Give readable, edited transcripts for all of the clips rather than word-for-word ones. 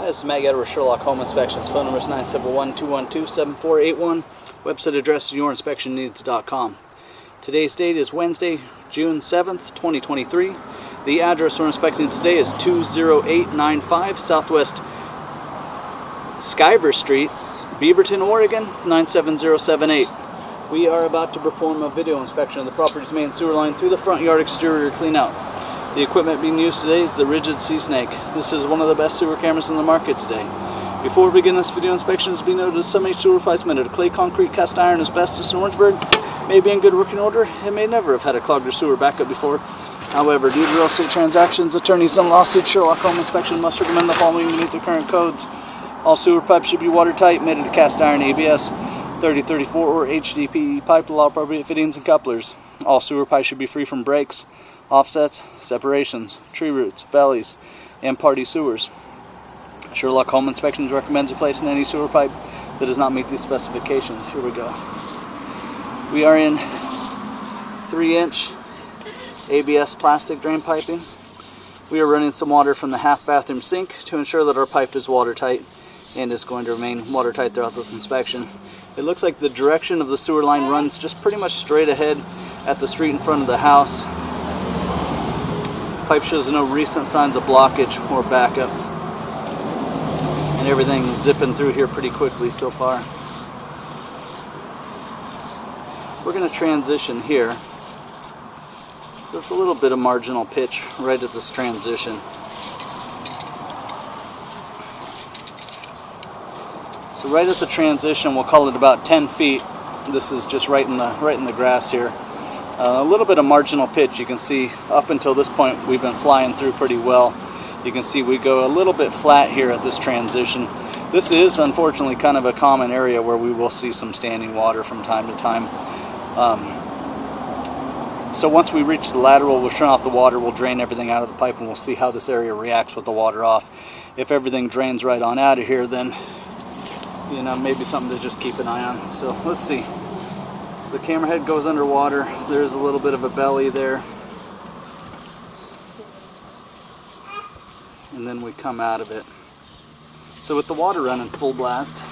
This is Matt with Sherlock Home Inspections. Phone number is 971-212-7481. Website address is yourinspectionneeds.com. Today's date is Wednesday, June 7th, 2023. The address we're inspecting today is 20895 Southwest Skiver Street, Beaverton, Oregon, 97078. We are about to perform a video inspection of the property's main sewer line through the front yard exterior cleanout. The equipment being used today is the Rigid Sea Snake. This is one of the best sewer cameras in the market today. Before we begin this video inspection, it's been noted that some sewer pipes made out of clay, concrete, cast iron, asbestos, and Orangeburg may be in good working order. It may never have had a clogged or sewer backup before. However, due to real estate transactions, attorneys, and lawsuits, Sherlock Home Inspection must recommend the following to meet the current codes. All sewer pipes should be watertight, made out of cast iron, ABS, 3034 or HDPE pipe with all appropriate fittings and couplers. All sewer pipes should be free from breaks, offsets, separations, tree roots, bellies, and party sewers. Sherlock Home Inspections recommends replacing any sewer pipe that does not meet these specifications. Here we go. We are in 3-inch ABS plastic drain piping. We are running some water from the half bathroom sink to ensure that our pipe is watertight and is going to remain watertight throughout this inspection. It looks like the direction of the sewer line runs just pretty much straight ahead at the street in front of the house. Pipe shows no recent signs of blockage or backup, and everything's zipping through here pretty quickly so far. We're going to transition here. There's a little bit of marginal pitch right at this transition. So right at the transition, we'll call it about 10 feet. This is just right in the grass here. A little bit of marginal pitch. You can see up until this point we've been flying through pretty well. You can see we go a little bit flat here at this transition. This is unfortunately kind of a common area where we will see some standing water from time to time. So once we reach the lateral, we'll turn off the water, we'll drain everything out of the pipe, and we'll see how this area reacts with the water off. If everything drains right on out of here, then maybe something to just keep an eye on. So let's see. So the camera head goes underwater. There's a little bit of a belly there. And then we come out of it. So with the water running full blast,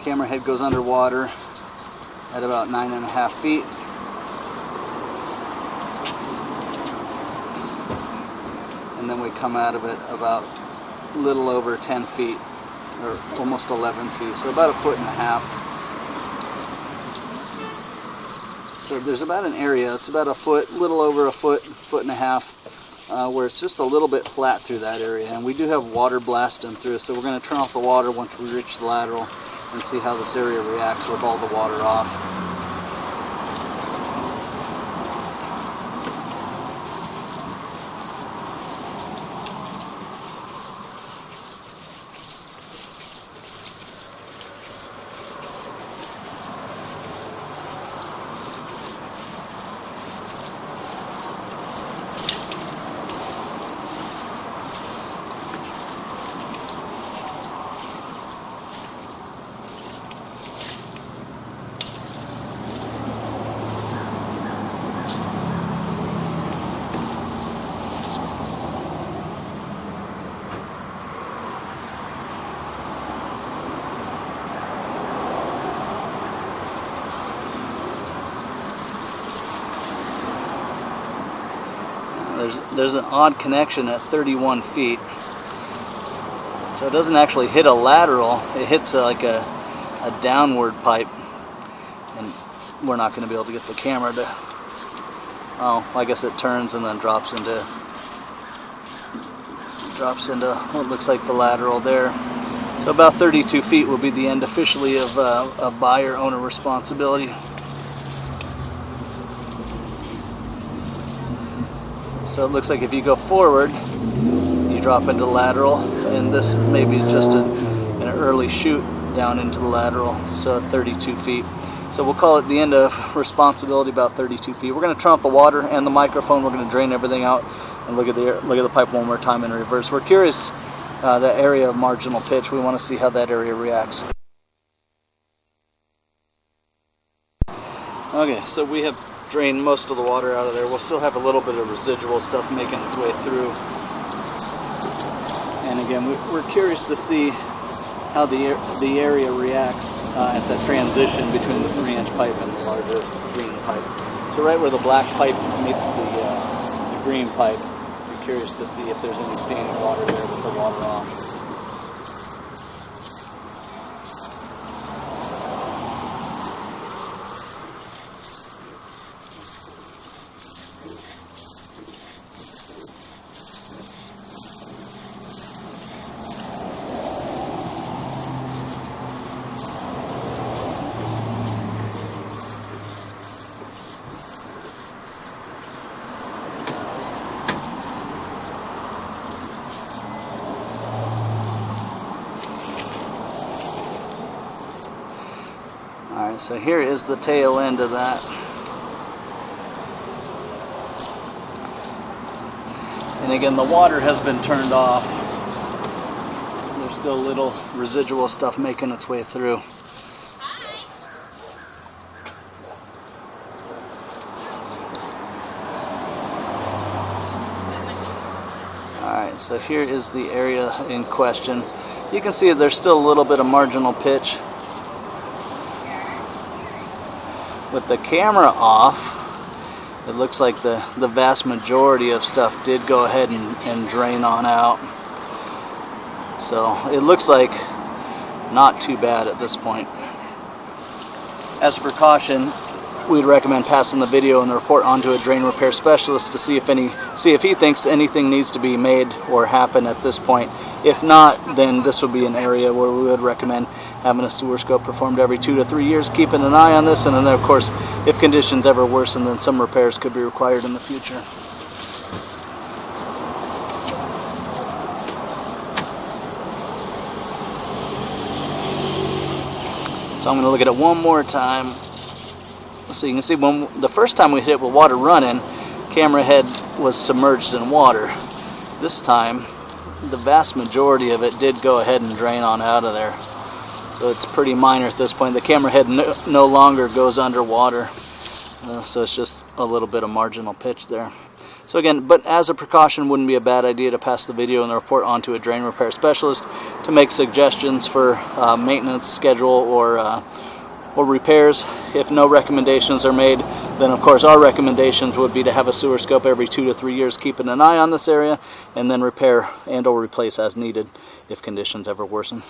camera head goes underwater at about 9.5 feet. And then we come out of it about a little over 10 feet, or almost 11 feet, so about 1.5 feet. So there's about an area, it's about a foot, little over a foot, 1.5 feet, where it's just a little bit flat through that area. And we do have water blasting through, so we're going to turn off the water once we reach the lateral and see how this area reacts with all the water off. There's an odd connection at 31 feet. So it doesn't actually hit a lateral, it hits like a downward pipe. And we're not going to be able to get the camera to... Oh, I guess it turns and then drops into what looks like the lateral there. So about 32 feet will be the end officially of buyer-owner responsibility. So it looks like if you go forward, you drop into lateral, and this maybe is just an early shoot down into the lateral, so 32 feet. So we'll call it the end of responsibility, about 32 feet. We're going to turn off the water and the microphone. We're going to drain everything out and look at the pipe one more time in reverse. We're curious, that area of marginal pitch, we want to see how that area reacts. Okay, so we have drained most of the water out of there. We'll still have a little bit of residual stuff making its way through. And again, we're curious to see how the area reacts at the transition between the 3-inch pipe and the larger green pipe. So right where the black pipe meets the green pipe, we're curious to see if there's any standing water there with the water off. Alright, so here is the tail end of that. And again, the water has been turned off. There's still little residual stuff making its way through. Alright, so here is the area in question. You can see there's still a little bit of marginal pitch. With the camera off, it looks like the vast majority of stuff did go ahead and drain on out. So it looks like not too bad at this point. As a precaution, we'd recommend passing the video and the report on to a drain repair specialist to see if he thinks anything needs to be made or happen at this point. If not, then this would be an area where we would recommend having a sewer scope performed every 2 to 3 years, keeping an eye on this, and then of course, if conditions ever worsen, then some repairs could be required in the future. So I'm going to look at it one more time. So you can see when the first time we hit it with water running, camera head was submerged in water. This time, the vast majority of it did go ahead and drain on out of there. So it's pretty minor at this point. The camera head no longer goes underwater. So it's just a little bit of marginal pitch there. So again, but as a precaution, wouldn't be a bad idea to pass the video and the report on to a drain repair specialist to make suggestions for maintenance schedule or repairs. If no recommendations are made, then of course our recommendations would be to have a sewer scope every 2 to 3 years, keeping an eye on this area, and then repair and or replace as needed if conditions ever worsen.